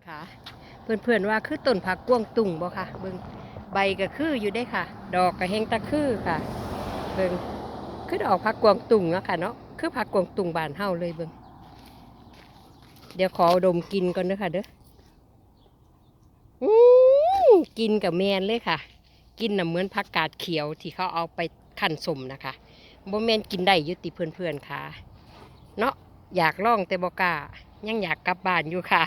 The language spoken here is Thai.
ค่ะเพื่อนๆว่าคือต้นผักกวางตุ้งบ่ค่ะเบิ่งใบก็คืออยู่ได้ค่ะดอกก็แห้งตะคือค่ะเบิ่งคือดอกผักกวางตุ้งเนาะค่ะเนาะคือผักกวางตุ้งบ้านเฮาเลยเบิ่งเดี๋ยวขอดมกินก่อนเด้อค่ะเด้ออืกินกับแมนเลยค่ะกินน่ะเหมือนผักกาดเขียวที่เขาเอาไปคั่นสมนะคะบ่แม่นกินได้อยู่ติเพื่อนๆค่ะเนาะอยากลองแต่บ่กล้ายังอยากกลับบ้านอยู่ค่ะ